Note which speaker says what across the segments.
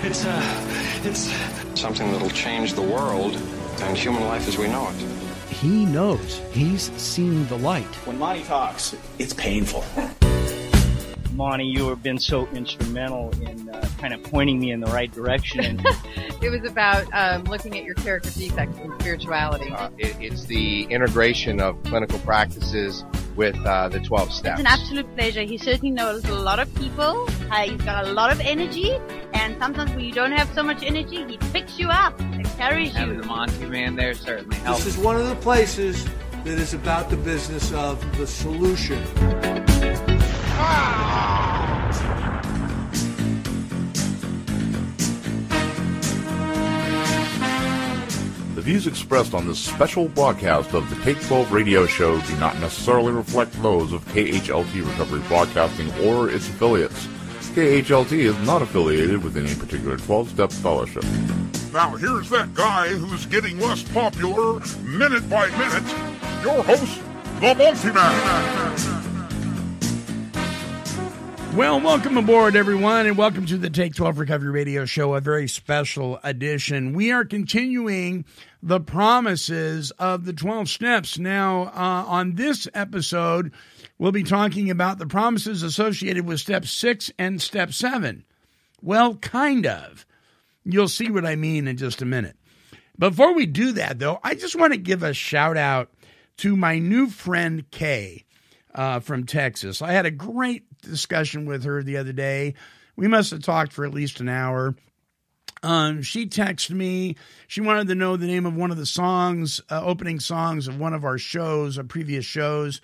Speaker 1: It's something that'll change the world and human life as we know it.
Speaker 2: He knows. He's seen the light.
Speaker 3: When Monty talks, it's painful.
Speaker 4: Monty, you have been so instrumental in kind of pointing me in the right direction.
Speaker 5: It was about looking at your character defects in spirituality.
Speaker 6: It's the integration of clinical practices with the 12 steps.
Speaker 7: It's an absolute pleasure. He certainly knows a lot of people. He's got a lot of energy, and sometimes when you don't have so much energy, he picks you up and carries
Speaker 8: Having
Speaker 7: you.
Speaker 8: the Monty man there certainly helps.
Speaker 9: This is one of the places that is about the business of the solution.
Speaker 10: The views expressed on this special broadcast of the Take 12 radio show do not necessarily reflect those of KHLT Recovery Broadcasting or its affiliates. KHLT is not affiliated with any particular 12-step fellowship.
Speaker 11: Now here's that guy who's getting less popular minute by minute. Your host, the Multi-Man.
Speaker 2: Well, welcome aboard, everyone, and welcome to the Take 12 Recovery Radio Show, a very special edition. We are continuing the promises of the 12 steps. Now, on this episode, we'll be talking about the promises associated with Step 6 and Step 7. Well, kind of. You'll see what I mean in just a minute. Before we do that, though, I just want to give a shout-out to my new friend, Kay, from Texas. I had a great discussion with her the other day. We must have talked for at least an hour. She texted me. She wanted to know the name of one of the songs, opening songs of one of our shows, previous shows.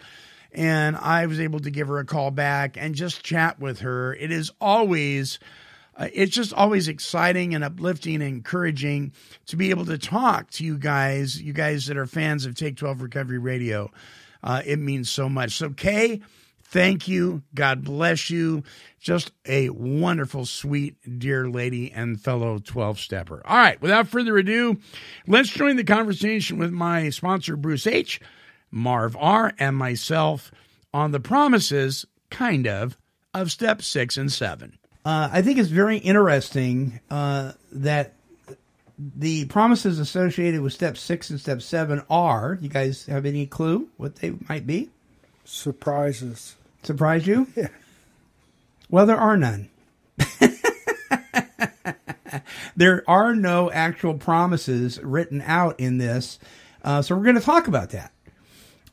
Speaker 2: And I was able to give her a call back and just chat with her. It is always, it's just always exciting and uplifting and encouraging to be able to talk to you guys that are fans of Take 12 Recovery Radio. It means so much. So, Kay, thank you. God bless you. Just a wonderful, sweet, dear lady and fellow 12-stepper. All right, without further ado, let's join the conversation with my sponsor, Bruce H., Marv R., and myself on the promises, of Step 6 and 7.
Speaker 12: I think it's very interesting that the promises associated with Step 6 and Step 7 are, you guys have any clue what they might be?
Speaker 9: Surprises.
Speaker 12: Surprise you?
Speaker 9: Yeah.
Speaker 12: Well, there are none. There are no actual promises written out in this, so we're going to talk about that.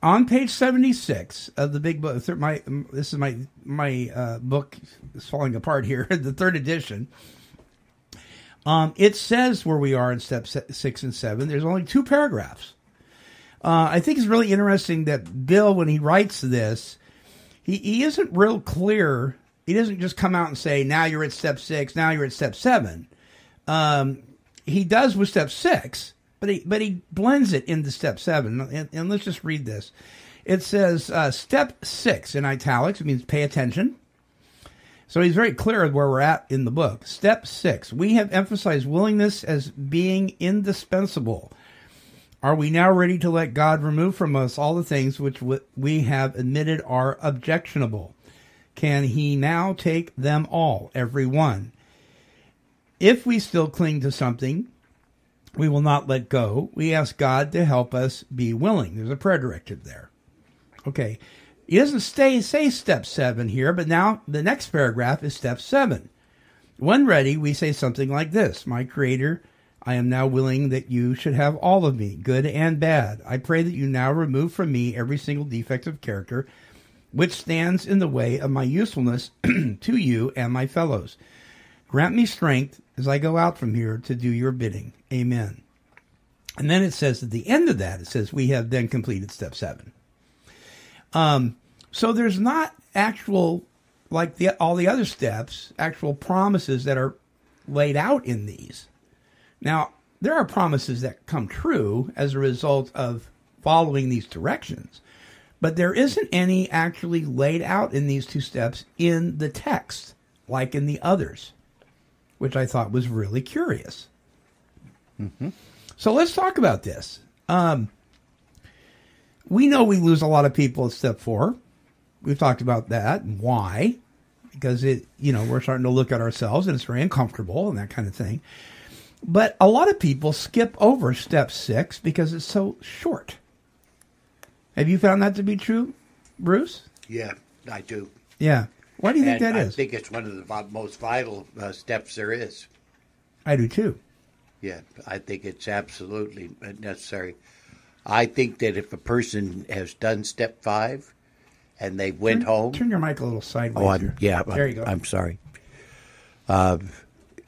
Speaker 12: On page 76 of the big book, this is my book is falling apart here, the third edition. It says where we are in Step 6 and 7. There's only 2 paragraphs. I think it's really interesting that Bill, when he writes this, he isn't real clear. He doesn't just come out and say, now you're at Step 6, now you're at Step 7. He does with Step 6, but he blends it into Step 7. And let's just read this. It says, Step 6 in italics. It means pay attention. So he's very clear where we're at in the book. Step 6, we have emphasized willingness as being indispensable. Are we now ready to let God remove from us all the things which we have admitted are objectionable? Can he now take them all, every one? If we still cling to something, we will not let go. We ask God to help us be willing. There's a prayer directive there. Okay. He doesn't say Step 7 here, but now the next paragraph is Step 7. When ready, we say something like this. My Creator, I am now willing that you should have all of me, good and bad. I pray that you now remove from me every single defect of character which stands in the way of my usefulness to you and my fellows. Grant me strength as I go out from here to do your bidding. Amen. And then it says at the end of that, it says, we have then completed Step 7. So there's not actual, like all the other steps, actual promises that are laid out in these. Now, there are promises that come true as a result of following these directions, but there isn't any actually laid out in these 2 steps in the text, like in the others, which I thought was really curious. Mm-hmm. So let's talk about this. We know we lose a lot of people at Step 4. We've talked about that and why. because we're starting to look at ourselves and it's very uncomfortable and that kind of thing. But a lot of people skip over step 6 because it's so short. Have you found that to be true, Bruce?
Speaker 13: Yeah, I do.
Speaker 12: Yeah. Why do you think that is?
Speaker 13: I think it's one of the most vital steps there is.
Speaker 12: I do too.
Speaker 13: Yeah, I think it's absolutely necessary. I think that if a person has done step 5 and they went home...
Speaker 12: Turn your mic a little sideways.
Speaker 13: There you go. I'm sorry.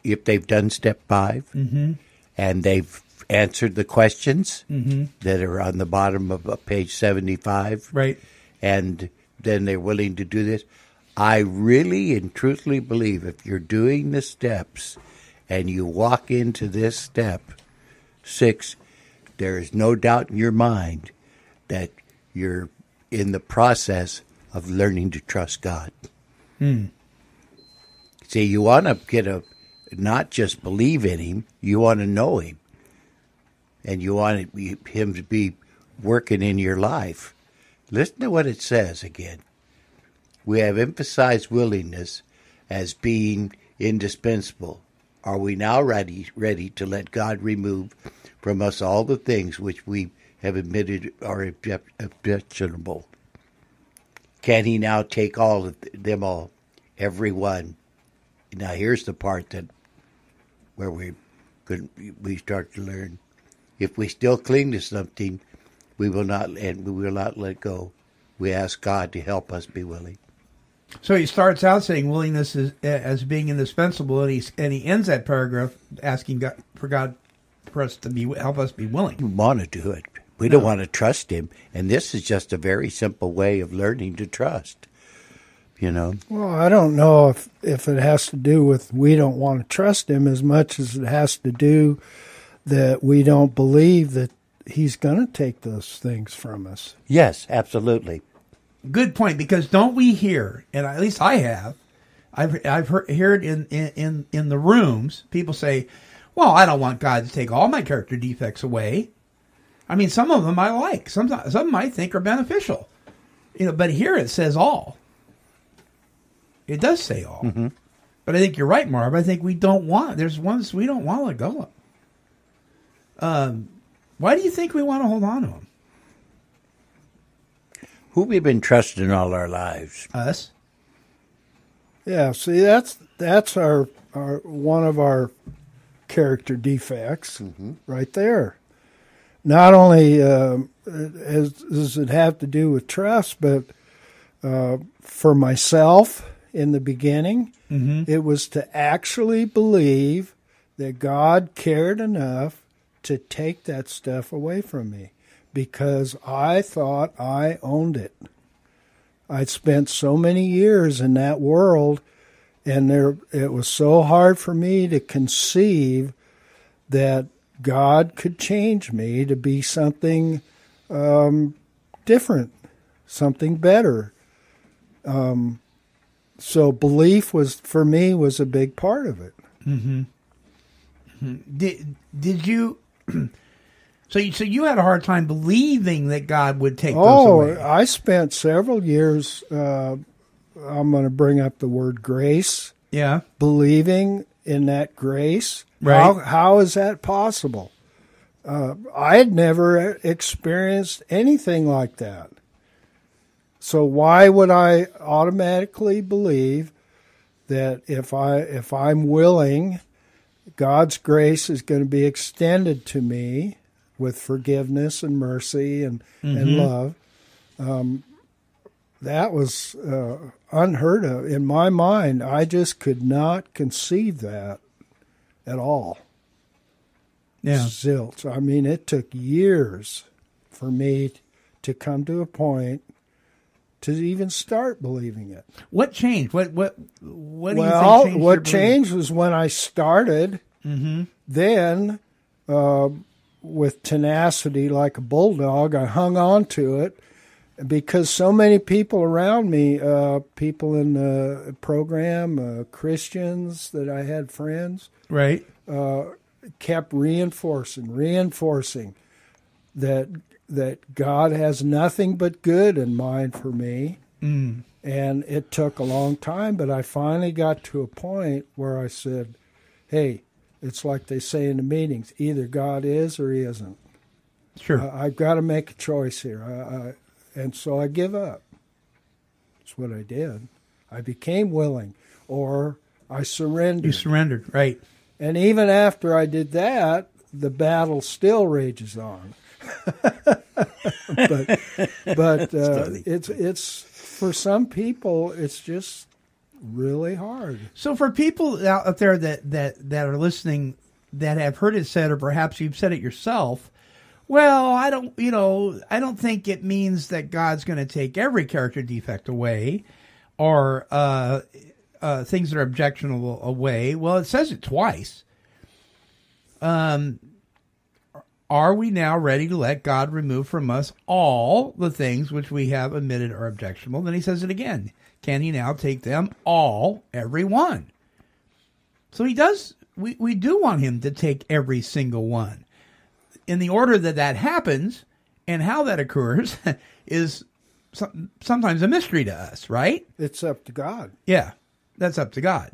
Speaker 13: If they've done step 5 and they've answered the questions that are on the bottom of page 75,
Speaker 12: right,
Speaker 13: and then they're willing to do this, I really and truthfully believe if you're doing the steps and you walk into this step 6, there is no doubt in your mind that you're in the process of learning to trust God. See, you want to not just believe in Him, you want to know Him. And you want Him to be working in your life. Listen to what it says again. We have emphasized willingness as being indispensable. Are we now ready to let God remove from us all the things which we have admitted are objectionable? Can He now take all of them all, every one? Now here's the part where we start to learn. If we still cling to something, we will not let go. We ask God to help us be willing.
Speaker 12: So he starts out saying willingness as being indispensable, and he ends that paragraph asking God for us to help us be willing.
Speaker 13: We want to do it. We don't want to trust Him, and this is just a very simple way of learning to trust.
Speaker 14: Well, I don't know if it has to do with we don't want to trust Him as much as it has to do that we don't believe that He's going to take those things from us.
Speaker 13: Yes, absolutely.
Speaker 12: Good point, because don't we hear, and at least I have, I've heard in the rooms, people say, well, I don't want God to take all my character defects away. I mean, some of them I like. Some of them I think are beneficial. But here it says all. It does say all.
Speaker 13: Mm-hmm.
Speaker 12: But I think you're right, Marv. I think there's ones we don't want to let go of. Why do you think we want to hold on to them?
Speaker 13: Who we've been trusting all our lives?
Speaker 12: Us.
Speaker 14: Yeah, see, that's our one of our character defects right there. Not only does it have to do with trust, but for myself in the beginning, it was to actually believe that God cared enough to take that stuff away from me, because I thought I owned it. I'd spent so many years in that world, and it was so hard for me to conceive that God could change me to be something different, something better. So belief for me was a big part of it.
Speaker 12: Mm-hmm. Did you? So you had a hard time believing that God would take those away.
Speaker 14: I spent several years. I'm going to bring up the word grace.
Speaker 12: Yeah,
Speaker 14: believing in that grace.
Speaker 12: Right.
Speaker 14: How is that possible? I had never experienced anything like that. So why would I automatically believe that if I'm willing, God's grace is going to be extended to me with forgiveness and mercy and love? That was unheard of in my mind. I just could not conceive that at all.
Speaker 12: Yeah.
Speaker 14: Zilch. I mean, it took years for me to come to a point to even start believing it.
Speaker 12: What changed? What do you think changed?
Speaker 14: What changed was when I started. Then, with tenacity like a bulldog, I hung on to it because so many people around me, people in the program, Christians that I had friends,
Speaker 12: right,
Speaker 14: kept reinforcing that God has nothing but good in mind for me. And And it took a long time, but I finally got to a point where I said, hey, it's like they say in the meetings, either God is or he isn't.
Speaker 12: Sure.
Speaker 14: I've got to make a choice here. And so I give up. That's what I did. I became willing, or I surrendered.
Speaker 12: You surrendered, right.
Speaker 14: And even after I did that, the battle still rages on. but it's for some people, it's just really hard.
Speaker 12: So for people out there that are listening that have heard it said, or perhaps you've said it yourself, well, I don't think it means that God's going to take every character defect away, or things that are objectionable away. Well, it says it twice. Are we now ready to let God remove from us all the things which we have admitted are objectionable? Then he says it again. Can he now take them all, every one? So he does. We do want him to take every single one. In the order that happens and how that occurs is sometimes a mystery to us, right?
Speaker 14: It's up to God.
Speaker 12: Yeah, that's up to God.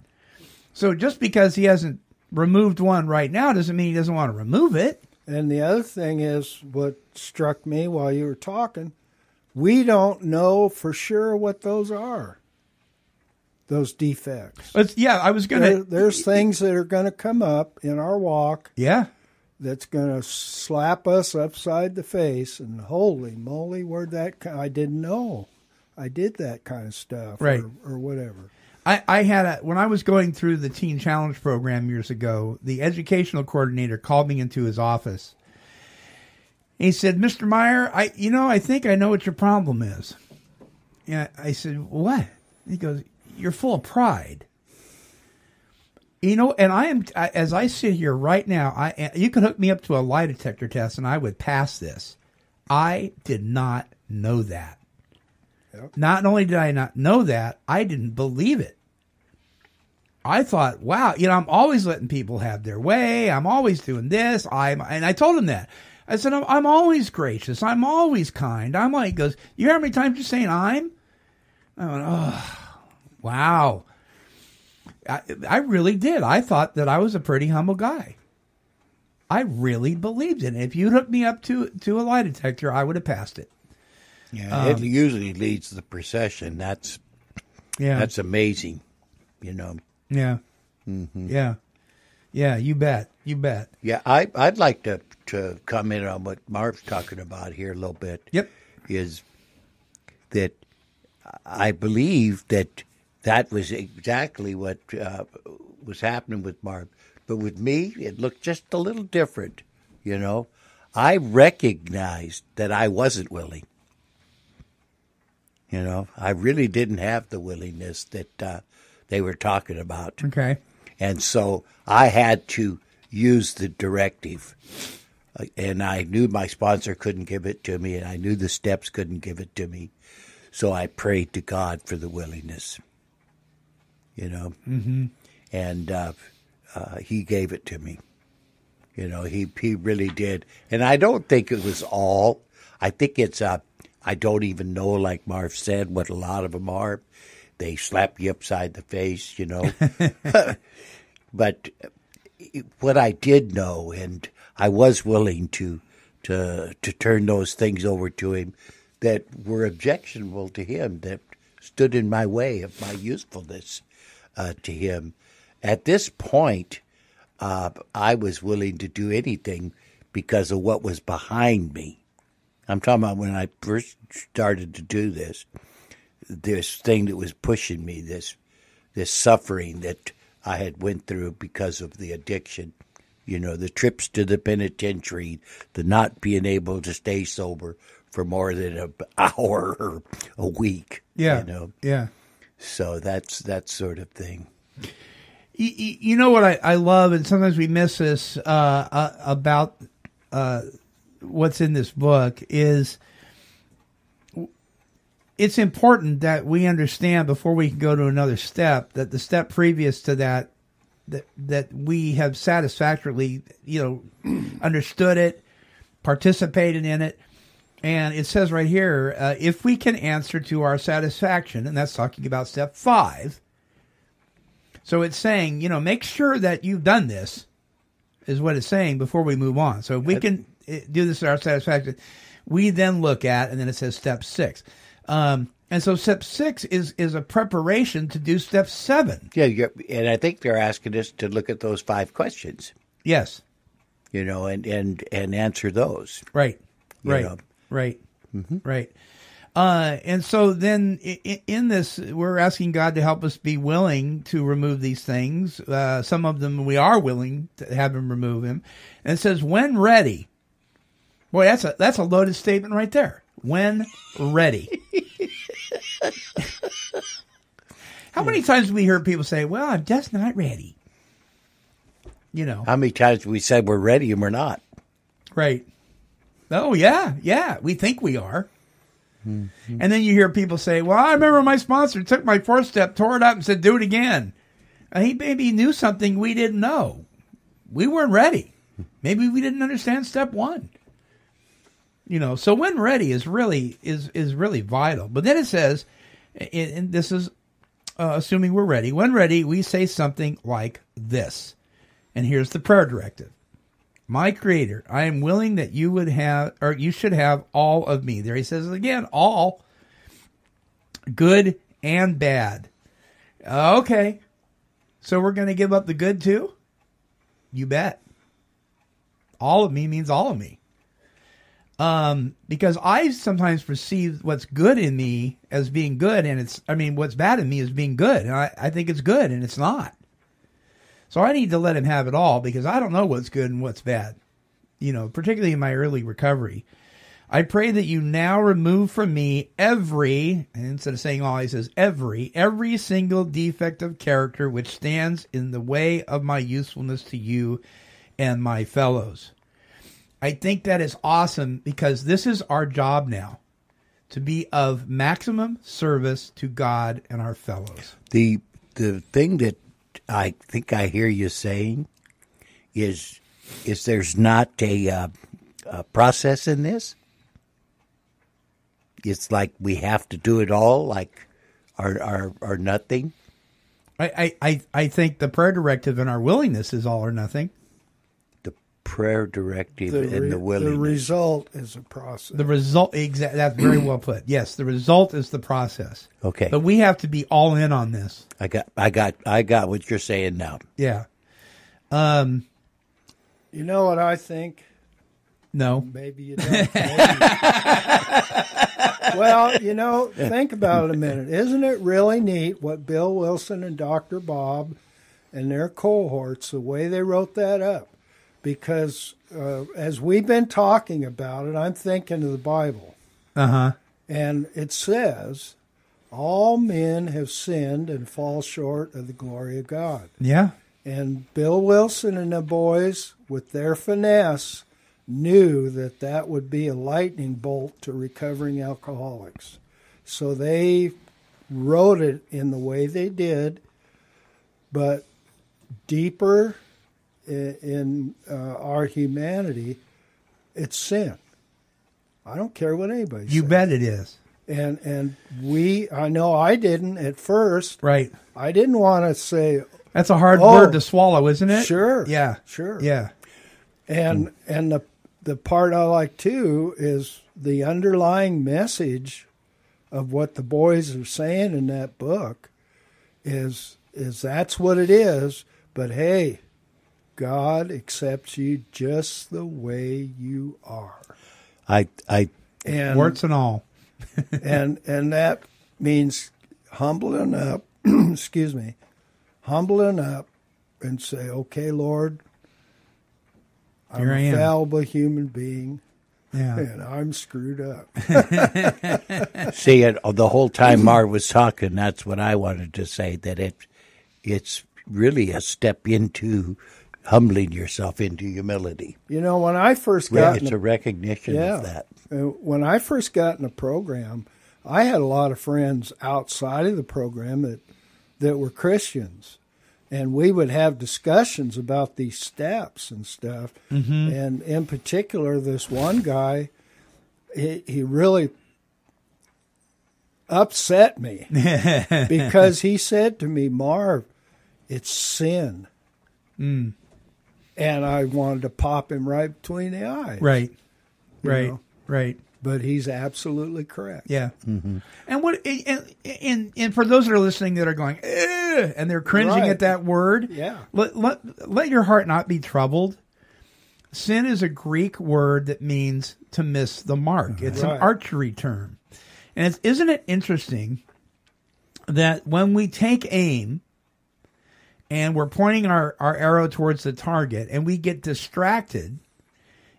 Speaker 12: So just because he hasn't removed one right now doesn't mean he doesn't want to remove it.
Speaker 14: And the other thing is what struck me while you were talking, we don't know for sure what those are, those defects.
Speaker 12: I was going to...
Speaker 14: There's things that are going to come up in our walk.
Speaker 12: Yeah.
Speaker 14: That's going to slap us upside the face, and holy moly, where'd that I didn't know I did that kind of stuff,
Speaker 12: right,
Speaker 14: or whatever.
Speaker 12: I had when I was going through the Teen Challenge program years ago, the educational coordinator called me into his office. He said, "Mr. Meyer, I think I know what your problem is." Yeah, I said, "What?" He goes, "You're full of pride." And as I sit here right now, you could hook me up to a lie detector test and I would pass this. I did not know that. Yep. Not only did I not know that, I didn't believe it. I thought, wow, I'm always letting people have their way. I'm always doing this. And I told him that. I said, I'm always gracious. I'm always kind. I'm like, he goes, you hear how many times you're saying I'm? I went, oh, wow. I really did. I thought that I was a pretty humble guy. I really believed it. If you'd hooked me up to a lie detector, I would have passed it.
Speaker 13: Yeah, it usually leads the procession. That's amazing,
Speaker 12: Yeah.
Speaker 13: Mm-hmm.
Speaker 12: Yeah. Yeah, you bet. You bet.
Speaker 13: Yeah, I'd like to comment on what Marv's talking about here a little bit.
Speaker 12: Yep.
Speaker 13: Is that I believe that was exactly what was happening with Marv. But with me, it looked just a little different, I recognized that I wasn't willing. I really didn't have the willingness that they were talking about.
Speaker 12: Okay.
Speaker 13: And so I had to use the directive. And I knew my sponsor couldn't give it to me, and I knew the steps couldn't give it to me. So I prayed to God for the willingness,
Speaker 12: Mm-hmm.
Speaker 13: And he gave it to me. He really did. And I don't think it was all. I think it's I don't even know, like Marv said, what a lot of them are. They slap you upside the face, But what I did know, and I was willing to turn those things over to him that were objectionable to him, that stood in my way of my usefulness to him. At this point, I was willing to do anything because of what was behind me. I'm talking about when I first started to do this thing that was pushing me, this suffering that I had went through because of the addiction, the trips to the penitentiary, the not being able to stay sober for more than an hour or a week.
Speaker 12: Yeah. Yeah.
Speaker 13: So that's that sort of thing.
Speaker 12: You know what I love, and sometimes we miss this about what's in this book, is it's important that we understand before we can go to another step, that the step previous to that we have satisfactorily, understood it, participated in it. And it says right here, if we can answer to our satisfaction, and that's talking about step 5. So it's saying, make sure that you've done this, is what it's saying before we move on. So if we can do this to our satisfaction, we then look at, and then it says step 6. And so step 6 is a preparation to do step 7.
Speaker 13: Yeah, and I think they're asking us to look at those 5 questions.
Speaker 12: Yes.
Speaker 13: And answer those.
Speaker 12: Right. Right. Right. Mm-hmm. Right. And so then in this, we're asking God to help us be willing to remove these things. Some of them we are willing to have him remove them. And it says, when ready. Boy, that's a loaded statement right there. When ready. How many times do we hear people say, well, I'm just not ready? How many times we said we're ready and we're not? Right. Oh, yeah. We think we are. Mm-hmm. And then you hear people say, well, I remember my sponsor took my 4th step, tore it up, and said, do it again. And he maybe knew something we didn't know. We weren't ready. Maybe we didn't understand step 1. So when ready is really vital. But then it says, and this is assuming we're ready. When ready, we say something like this. And here's the prayer directive. My Creator, I am willing that you would have, or you should have all of me. There he says it again, all, good and bad. Okay. So we're going to give up the good too? You bet. All of me means all of me. Because I sometimes perceive what's good in me as being good, and what's bad in me as being good. And I think it's good, and it's not. So I need to let him have it all, because I don't know what's good and what's bad, particularly in my early recovery. I pray that you now remove from me every, and instead of saying all, he says every single defect of character which stands in the way of my usefulness to you and my fellows. I think that is awesome, because this is our job now, to be of maximum service to God and our fellows.
Speaker 13: The thing that I think I hear you saying is there's not a process in this? It's like we have to do it all, like or nothing?
Speaker 12: I think the prayer directive and our willingness is all or nothing.
Speaker 13: The prayer directive and the willingness.
Speaker 14: The result is a process.
Speaker 12: The result, that's very well put. Yes, the result is the process.
Speaker 13: Okay.
Speaker 12: But we have to be all in on this.
Speaker 13: I got what you're saying now.
Speaker 12: Yeah.
Speaker 14: You know what I think?
Speaker 12: No.
Speaker 14: Maybe you don't. Well, think about it a minute. Isn't it really neat what Bill Wilson and Dr. Bob and their cohorts, the way they wrote that up? Because as we've been talking about it, I'm thinking of the Bible.
Speaker 12: Uh-huh.
Speaker 14: And it says, all men have sinned and fall short of the glory of God.
Speaker 12: Yeah.
Speaker 14: And Bill Wilson and the boys, with their finesse, knew that would be a lightning bolt to recovering alcoholics. So they wrote it in the way they did, but deeper in our humanity, it's sin. I don't care what anybody says.
Speaker 12: You bet it is.
Speaker 14: And I know I didn't at first.
Speaker 12: Right.
Speaker 14: I didn't want to say...
Speaker 12: That's a hard word to swallow, isn't it?
Speaker 14: Sure.
Speaker 12: Yeah.
Speaker 14: Sure.
Speaker 12: Yeah.
Speaker 14: And the part I like, too, is the underlying message of what the boys are saying in that book is that's what it is, but hey, God accepts you just the way you are.
Speaker 12: And warts and all.
Speaker 14: and that means humbling up, humbling up and say, okay, Lord, I'm a fallible human being, and I'm screwed up.
Speaker 13: See, the whole time Mar was talking, that's what I wanted to say, that it's really a step into humbling yourself into humility.
Speaker 14: When I first got...
Speaker 13: It's a recognition of that.
Speaker 14: When I first got in the program, I had a lot of friends outside of the program that were Christians. And we would have discussions about these steps and stuff. Mm-hmm. And in particular, this one guy, he really upset me because he said to me, Marv, it's sin.
Speaker 12: Mm.
Speaker 14: And I wanted to pop him right between the eyes.
Speaker 12: Right.
Speaker 14: You
Speaker 12: Right.
Speaker 14: know?
Speaker 12: Right.
Speaker 14: But he's absolutely correct.
Speaker 12: Yeah. Mm-hmm. And for those that are listening that are going, and they're cringing at that word, let your heart not be troubled. Sin is a Greek word that means to miss the mark. It's an archery term. And isn't it interesting that when we take aim and we're pointing our arrow towards the target and we get distracted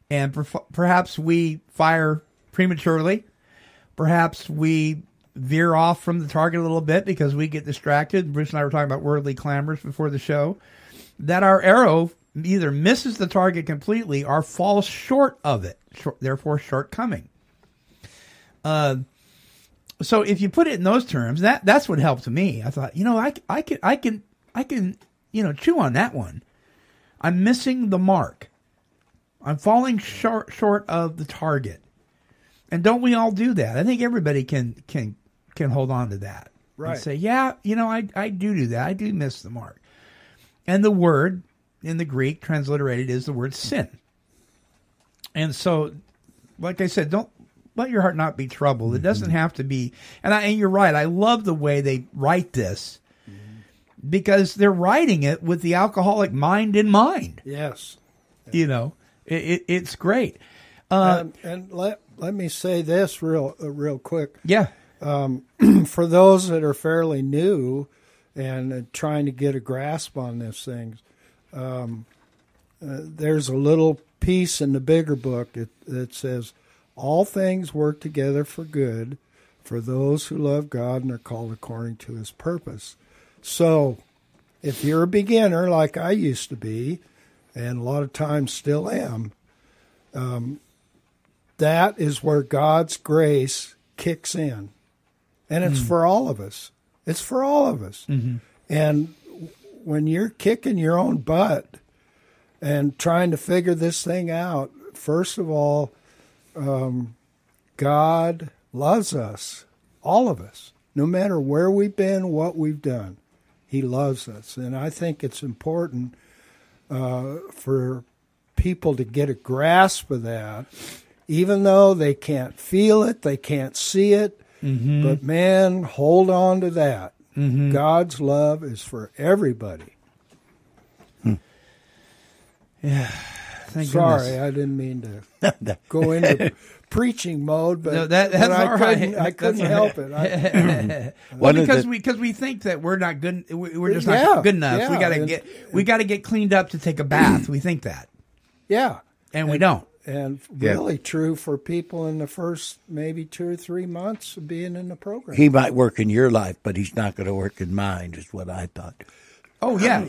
Speaker 12: and perhaps we fire prematurely, perhaps we veer off from the target a little bit because we get distracted. Bruce and I were talking about worldly clamors before the show, that our arrow either misses the target completely or falls short of it, therefore shortcoming. So if you put it in those terms, that's what helped me. I thought, I can chew on that one. I'm missing the mark. I'm falling short of the target. And don't we all do that? I think everybody can hold on to that.
Speaker 14: Right.
Speaker 12: And say, I do that. I do miss the mark. And the word in the Greek transliterated is the word sin. And so, like I said, don't let your heart not be troubled. It doesn't have to be. And you're right. I love the way they write this because they're writing it with the alcoholic mind in mind.
Speaker 14: Yes.
Speaker 12: It's great.
Speaker 14: And let me say this real quick.
Speaker 12: Yeah.
Speaker 14: For those that are fairly new and trying to get a grasp on these things, there's a little piece in the bigger book that says, all things work together for good for those who love God and are called according to his purpose. So if you're a beginner like I used to be, and a lot of times still am, that is where God's grace kicks in. And it's for all of us. It's for all of us.
Speaker 12: Mm-hmm.
Speaker 14: And when you're kicking your own butt and trying to figure this thing out, first of all, God loves us, all of us, no matter where we've been, what we've done. He loves us. And I think it's important for people to get a grasp of that, even though they can't feel it, they can't see it.
Speaker 12: Mm-hmm.
Speaker 14: But, man, hold on to that.
Speaker 12: Mm-hmm.
Speaker 14: God's love is for everybody.
Speaker 12: Yeah. Thank
Speaker 14: Sorry,
Speaker 12: goodness.
Speaker 14: I didn't mean to go into preaching mode, but,
Speaker 12: No, that's
Speaker 14: but
Speaker 12: all right.
Speaker 14: I couldn't help it.
Speaker 12: Because we think that we're not good. We're just not good enough.
Speaker 14: Yeah,
Speaker 12: we got to get cleaned up to take a bath. We think that.
Speaker 14: Yeah,
Speaker 12: and we don't.
Speaker 14: And really true for people in the first maybe 2 or 3 months of being in the program.
Speaker 13: He might work in your life, but he's not going to work in mine, is what I thought.
Speaker 12: Oh yeah.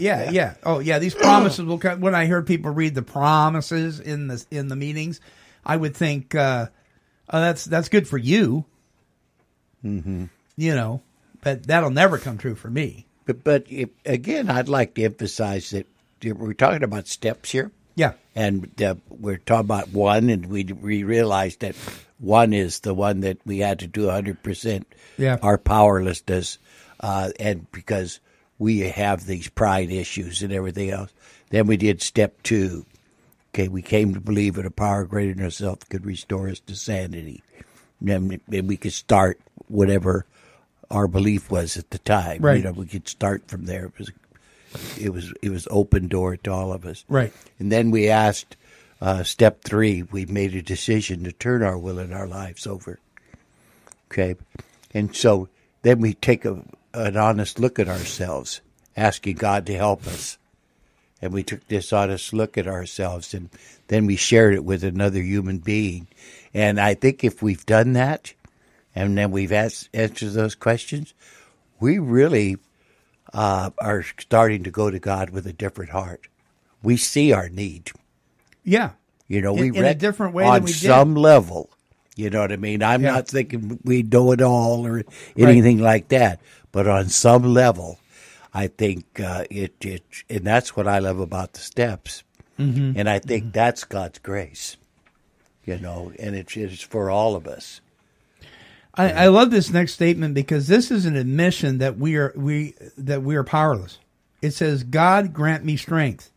Speaker 12: Oh yeah. These promises will come. When I heard people read the promises in the meetings, I would think, that's good for you.
Speaker 13: Mm-hmm.
Speaker 12: But that'll never come true for me.
Speaker 13: But again, I'd like to emphasize that we're talking about steps here.
Speaker 12: Yeah.
Speaker 13: And we're talking about one, and we realized that one is the one that we had to do 100%.
Speaker 12: Yeah.
Speaker 13: Our powerlessness, and because we have these pride issues and everything else. Then we did step 2. Okay, we came to believe that a power greater than ourselves could restore us to sanity. And we could start whatever our belief was at the time.
Speaker 12: Right.
Speaker 13: We could start from there. It was open door to all of us.
Speaker 12: Right.
Speaker 13: And then we asked step 3. We made a decision to turn our will and our lives over. Okay, and so then we take an honest look at ourselves, asking God to help us. And we took this honest look at ourselves, and then we shared it with another human being. And I think if we've done that, and then we've answered those questions, we really are starting to go to God with a different heart. We see our need.
Speaker 12: Yeah.
Speaker 13: We
Speaker 12: in a different way
Speaker 13: on
Speaker 12: than we did.
Speaker 13: some level. You know what I mean? I'm not thinking we know it all or anything like that. But on some level, I think it and that's what I love about the steps.
Speaker 12: Mm-hmm.
Speaker 13: And I think that's God's grace. you know, and it's for all of us.
Speaker 12: I love this next statement because this is an admission that we are powerless. It says, "God grant me strength."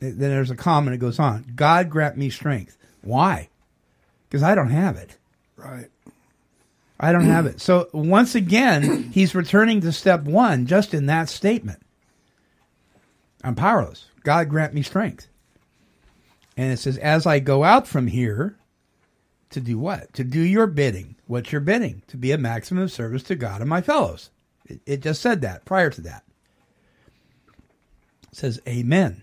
Speaker 12: Then there's a comma and it goes on. God grant me strength. Why? Because I don't have it.
Speaker 14: Right.
Speaker 12: I don't have it. So once again, he's returning to step one just in that statement. I'm powerless. God grant me strength. And it says, as I go out from here, to do what? To do your bidding. What's your bidding? To be a maximum service to God and my fellows. It just said that prior to that. It says, amen.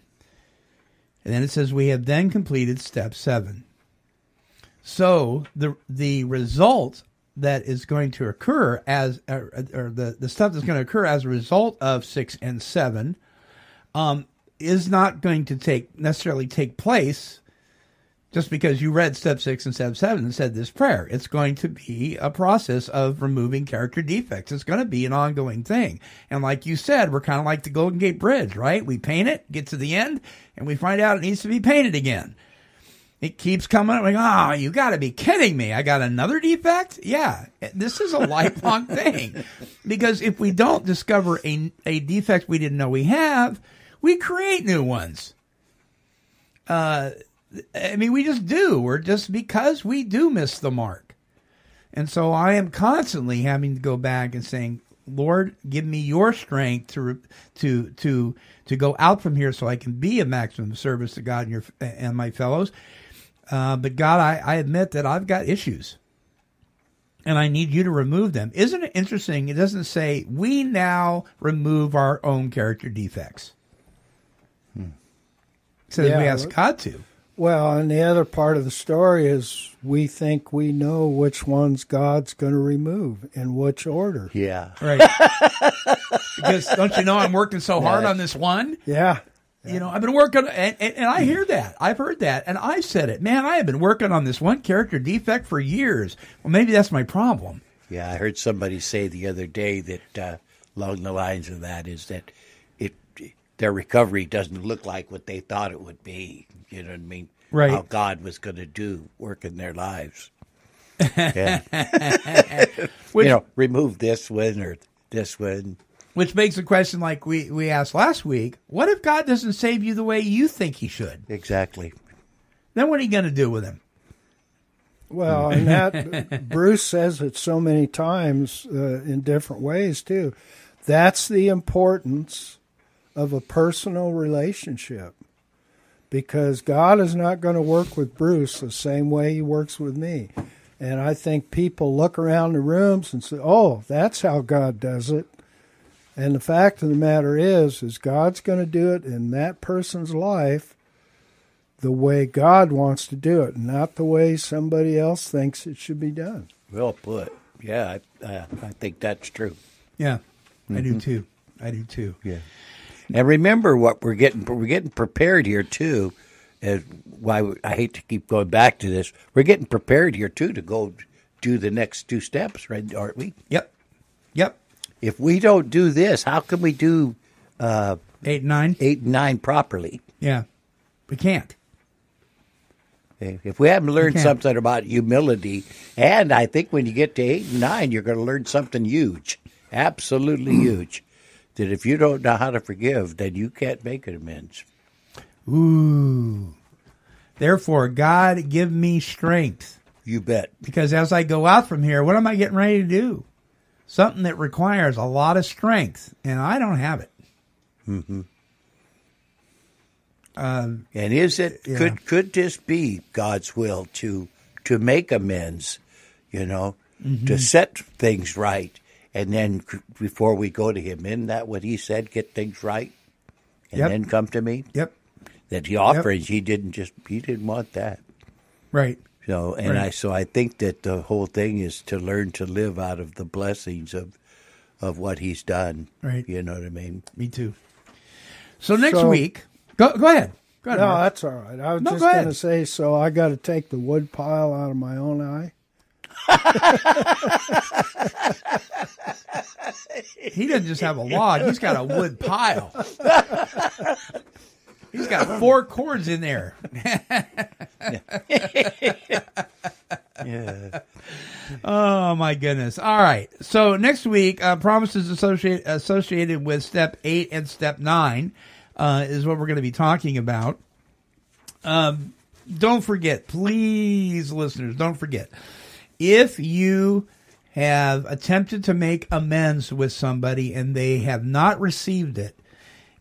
Speaker 12: And then it says, we have then completed step 7. So the result that is going to occur as, or the stuff that's going to occur as a result of 6 and 7, is not going to necessarily take place just because you read step 6 and step 7 and said this prayer. It's going to be a process of removing character defects. It's going to be an ongoing thing. And like you said, we're kind of like the Golden Gate Bridge, right? We paint it, get to the end, and we find out it needs to be painted again. It keeps coming up like, oh, you got to be kidding me. I got another defect? Yeah, this is a lifelong thing. Because if we don't discover a defect we didn't know we have, we create new ones. We just do. Because we do miss the mark. And so I am constantly having to go back and saying, Lord, give me your strength to go out from here so I can be a maximum service to God and my fellows. But God, I admit that I've got issues. And I need you to remove them. Isn't it interesting? It doesn't say, we now remove our own character defects. It says we ask God to.
Speaker 14: Well, and the other part of the story is we think we know which ones God's going to remove in which order.
Speaker 13: Yeah.
Speaker 12: Right. Because don't you know I'm working so hard on this one?
Speaker 14: Yeah.
Speaker 12: You know, I've been working, and I hear that. I've heard that, and I've said it. Man, I have been working on this one character defect for years. Well, maybe that's my problem.
Speaker 13: Yeah, I heard somebody say the other day that along the lines of that is that their recovery doesn't look like what they thought it would be. You know what I mean?
Speaker 12: Right.
Speaker 13: How God was going to do work in their lives. Remove this one or this one.
Speaker 12: Which makes a question like we asked last week. What if God doesn't save you the way you think he should?
Speaker 13: Exactly.
Speaker 12: Then what are you going to do with him?
Speaker 14: Well, and that Bruce says it so many times in different ways, too. That's the importance of a personal relationship. Because God is not going to work with Bruce the same way he works with me. And I think people look around the rooms and say, oh, that's how God does it. And the fact of the matter is God's going to do it in that person's life the way God wants to do it, not the way somebody else thinks it should be done.
Speaker 13: Well put. Yeah, I think that's true.
Speaker 12: Yeah, I do too.
Speaker 13: Yeah. And remember what we're getting prepared here too. Why I hate to keep going back to this. We're getting prepared here too to go do the next 2 steps, right? Aren't we?
Speaker 12: Yep.
Speaker 13: If we don't do this, how can we do
Speaker 12: 8 and 9?
Speaker 13: 8 and 9 properly?
Speaker 12: Yeah, we can't.
Speaker 13: If we haven't learned something about humility, and I think when you get to 8 and 9, you're going to learn something huge, absolutely huge. That if you don't know how to forgive, then you can't make an amends.
Speaker 12: Ooh. Therefore, God, give me strength.
Speaker 13: You bet.
Speaker 12: Because as I go out from here, what am I getting ready to do? Something that requires a lot of strength, and I don't have it.
Speaker 13: Mm-hmm. And is it could this be God's will to make amends? You know, to set things right. And then before we go to him, isn't that what he said? Get things right, and then come to me.
Speaker 12: Yep.
Speaker 13: That he offers, he didn't want that.
Speaker 12: Right.
Speaker 13: So I think that the whole thing is to learn to live out of the blessings of what he's done.
Speaker 12: Right.
Speaker 13: You know what I mean?
Speaker 12: Me too. So next week, go ahead. Go ahead.
Speaker 14: No,
Speaker 12: Mark.
Speaker 14: that's all right. I was just going to say, so I got to take the wood pile out of my own eye.
Speaker 12: He doesn't just have a log; he's got a wood pile. He's got 4 cords in there.
Speaker 13: Yeah.
Speaker 12: Oh my goodness! All right. So next week, promises associated with step 8 and step 9 is what we're going to be talking about. Don't forget, please, listeners, don't forget, if you have attempted to make amends with somebody and they have not received it,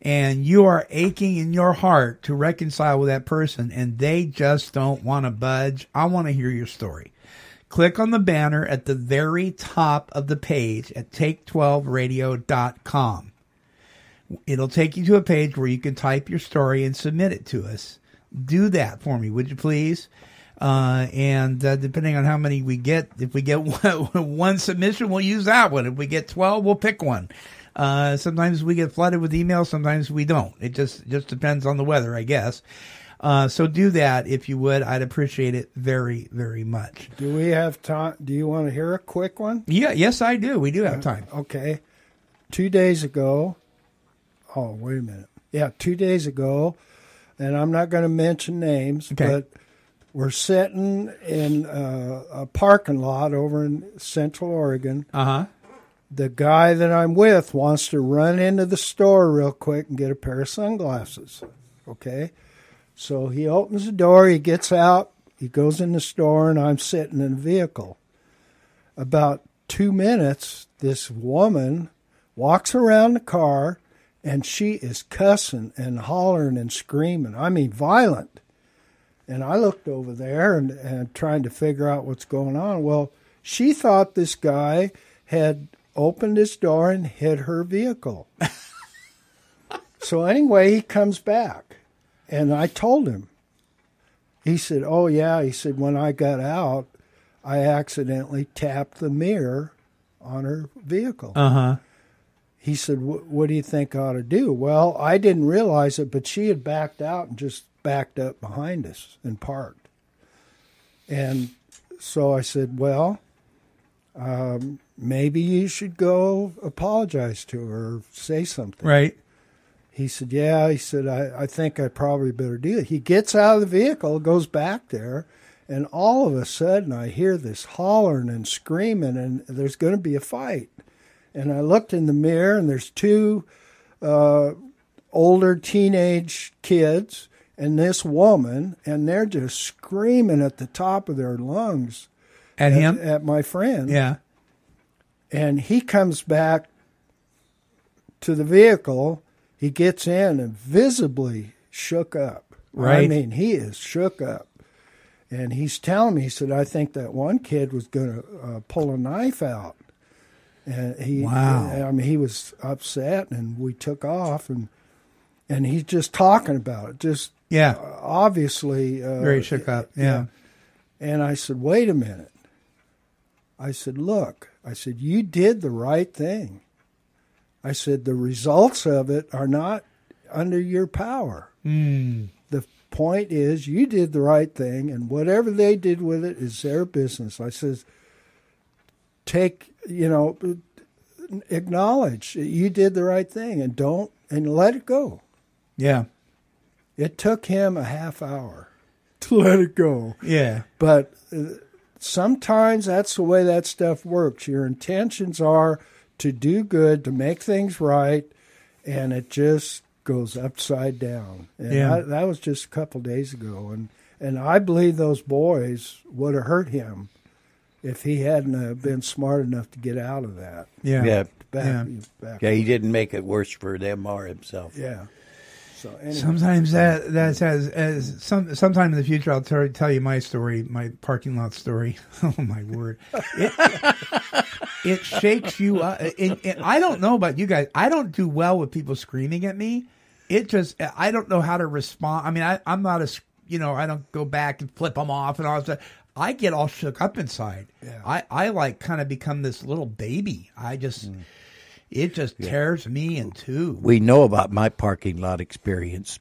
Speaker 12: and you are aching in your heart to reconcile with that person and they just don't want to budge, I want to hear your story. Click on the banner at the very top of the page at take12radio.com. It'll take you to a page where you can type your story and submit it to us. Do that for me, would you please? And depending on how many we get, if we get one submission, we'll use that one. If we get 12, we'll pick one. Sometimes we get flooded with emails, sometimes we don't. It just depends on the weather, I guess. So do that if you would. I'd appreciate it very, very much.
Speaker 14: Do we have time? Do you want to hear a quick one?
Speaker 12: Yeah, yes, I do. We do have time.
Speaker 14: Okay. 2 days ago. Oh, wait a minute. Yeah, 2 days ago, and I'm not going to mention names, but we're sitting in a parking lot over in Central Oregon.
Speaker 12: Uh-huh.
Speaker 14: The guy that I'm with wants to run into the store real quick and get a pair of sunglasses. Okay? So he opens the door, he gets out, he goes in the store, and I'm sitting in the vehicle. About 2 minutes, this woman walks around the car, and she is cussing and hollering and screaming. I mean, violent. And I looked over there and trying to figure out what's going on. Well, she thought this guy had opened his door and hit her vehicle. So anyway, he comes back. And I told him. He said, oh, yeah. He said, when I got out, I accidentally tapped the mirror on her vehicle.
Speaker 12: Uh-huh.
Speaker 14: He said, what do you think I ought to do? Well, I didn't realize it, but she had backed out and just backed up behind us and parked. And so I said, well, maybe you should go apologize to her or say something.
Speaker 12: Right.
Speaker 14: He said, yeah. He said, I think I probably better do it. He gets out of the vehicle, goes back there, and all of a sudden I hear this hollering and screaming, and there's going to be a fight. And I looked in the mirror, and there's two older teenage kids and this woman, and they're just screaming at the top of their lungs.
Speaker 12: At him?
Speaker 14: At my friend.
Speaker 12: Yeah.
Speaker 14: And he comes back to the vehicle. He gets in and visibly shook up.
Speaker 12: Right.
Speaker 14: I mean, he is shook up. And he's telling me, he said, I think that one kid was going to pull a knife out. And I mean, he was upset, and we took off, and he's just talking about it. Just obviously
Speaker 12: very shook up. Yeah.
Speaker 14: And I said, wait a minute. I said, look. I said, you did the right thing. I said, the results of it are not under your power.
Speaker 12: Mm.
Speaker 14: The point is, you did the right thing, and whatever they did with it is their business. I says, acknowledge that you did the right thing, and let it go.
Speaker 12: Yeah.
Speaker 14: It took him a half hour to let it go.
Speaker 12: Yeah.
Speaker 14: But sometimes that's the way that stuff works. Your intentions are to do good, to make things right, and it just goes upside down. And that was just a couple days ago. And I believe those boys would have hurt him if he hadn't been smart enough to get out of that.
Speaker 12: Yeah.
Speaker 14: Back.
Speaker 13: He didn't make it worse for them or himself.
Speaker 14: Yeah. So anyway.
Speaker 12: Sometimes sometime in the future I'll tell you my story, my parking lot story. Oh my word! It shakes you up. I don't know about you guys. I don't do well with people screaming at me. I don't know how to respond. I mean, I'm not I don't go back and flip them off and all that stuff. I get all shook up inside.
Speaker 14: Yeah.
Speaker 12: I like kind of become this little baby. It just tears me in two.
Speaker 13: We know about my parking lot experience.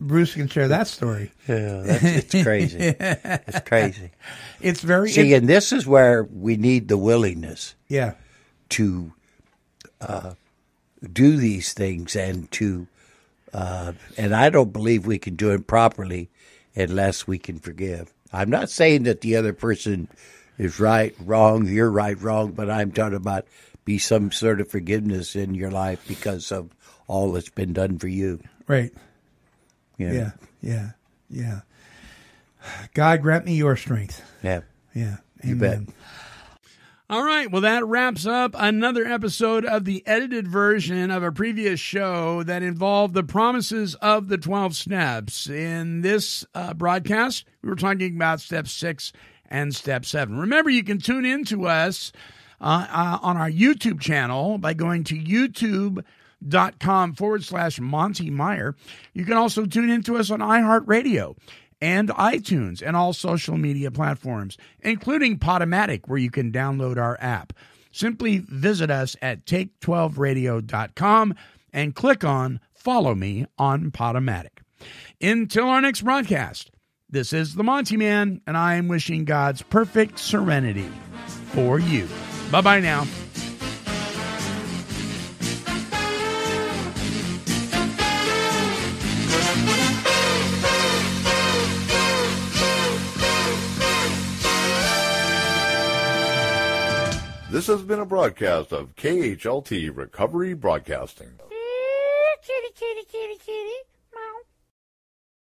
Speaker 12: Bruce can share that story.
Speaker 13: Yeah, it's crazy. It's crazy.
Speaker 12: It's very...
Speaker 13: See, and this is where we need the willingness to do these things and to And I don't believe we can do it properly unless we can forgive. I'm not saying that the other person is right, wrong, you're right, wrong, but I'm talking about be some sort of forgiveness in your life because of all that's been done for you.
Speaker 12: Right.
Speaker 13: You know?
Speaker 12: Yeah. God grant me your strength.
Speaker 13: Yeah.
Speaker 12: Yeah.
Speaker 13: You
Speaker 12: Amen.
Speaker 13: bet.
Speaker 2: All right. Well, that wraps up another episode of the edited version of a previous show that involved the promises of the 12 steps. In this broadcast, we were talking about step 6 and step 7. Remember, you can tune in to us on our YouTube channel by going to youtube.com/Monty Meyer. You can also tune in to us on iHeartRadio and iTunes and all social media platforms, including Podomatic, where you can download our app. Simply visit us at take12radio.com and click on Follow Me on Podomatic. Until our next broadcast, this is the Monty Man, and I am wishing God's perfect serenity for you. Bye-bye now.
Speaker 10: This has been a broadcast of KHLT Recovery Broadcasting.
Speaker 7: Kitty, kitty, kitty, kitty.